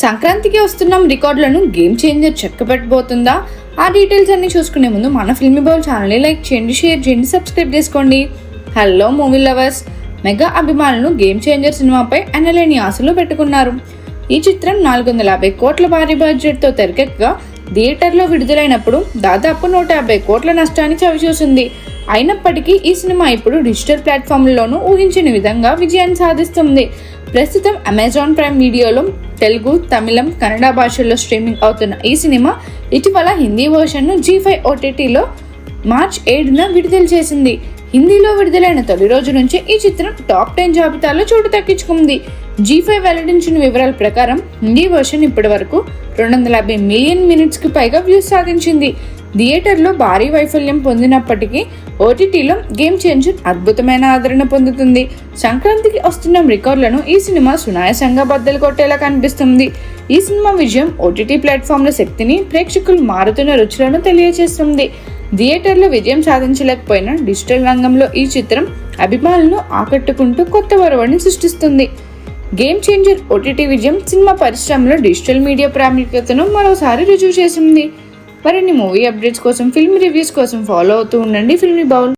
సంక్రాంతికి వస్తున్నాం రికార్డులను గేమ్ చేంజర్ చెక్కబెట్టబోతుందా? ఆ డీటెయిల్స్ అన్ని చూసుకునే ముందు మన ఫిల్మీ బౌల్ ఛానల్ని లైక్ చేయండి, షేర్ చేయండి, సబ్స్క్రైబ్ చేసుకోండి. హలో మూవీ లవర్స్, మెగా అభిమానులు గేమ్ చేంజర్ సినిమాపై ఎనలేని ఆశలు పెట్టుకున్నారు. ఈ చిత్రం 450 కోట్ల భారీ బడ్జెట్తో తెరకెక్కగా థియేటర్లో విడుదలైనప్పుడు దాదాపు 150 కోట్ల నష్టాన్ని చవిచూసింది. అయినప్పటికీ ఈ సినిమా ఇప్పుడు డిజిటల్ ప్లాట్ఫామ్లలోనూ ఊహించని విధంగా విజయాన్ని సాధిస్తుంది. ప్రస్తుతం అమెజాన్ ప్రైమ్ వీడియోలో తెలుగు, తమిళం, కన్నడ భాషల్లో స్ట్రీమింగ్ అవుతున్న ఈ సినిమా ఇటీవల హిందీ వర్షన్ను G5 OTTలో మార్చి 7న విడుదల చేసింది. హిందీలో విడుదలైన తొలి రోజు నుంచి ఈ చిత్రం టాప్ 10 జాబితాలో చోటు దక్కించుకుంది. G5 వెల్లడించిన వివరాల ప్రకారం హిందీ వర్షన్ ఇప్పటి వరకు 250 మిలియన్ మినిట్స్కి పైగా వ్యూస్ సాధించింది. థియేటర్లో భారీ వైఫల్యం పొందినప్పటికీ OTTలో గేమ్ చేంజర్ అద్భుతమైన ఆదరణ పొందుతుంది. సంక్రాంతికి వస్తున్న రికార్డులను ఈ సినిమా సునాయాసంగా బద్దలు కొట్టేలా కనిపిస్తుంది. ఈ సినిమా విజయం OTT ప్లాట్ఫామ్ల శక్తిని, ప్రేక్షకులు మారుతున్న రుచులను తెలియజేస్తుంది. థియేటర్లో విజయం సాధించలేకపోయినా డిజిటల్ రంగంలో ఈ చిత్రం అభిమానులను ఆకట్టుకుంటూ కొత్త ఒరవడిని సృష్టిస్తుంది. గేమ్ చేంజర్ OTT విజయం సినిమా పరిశ్రమలో డిజిటల్ మీడియా ప్రాముఖ్యతను మరోసారి రుజువు చేసింది. మరిన్ని మూవీ అప్డేట్స్ కోసం, ఫిల్మ్ రివ్యూస్ కోసం ఫాలో అవుతూ ఉండండి ఫిల్మీ బౌల్.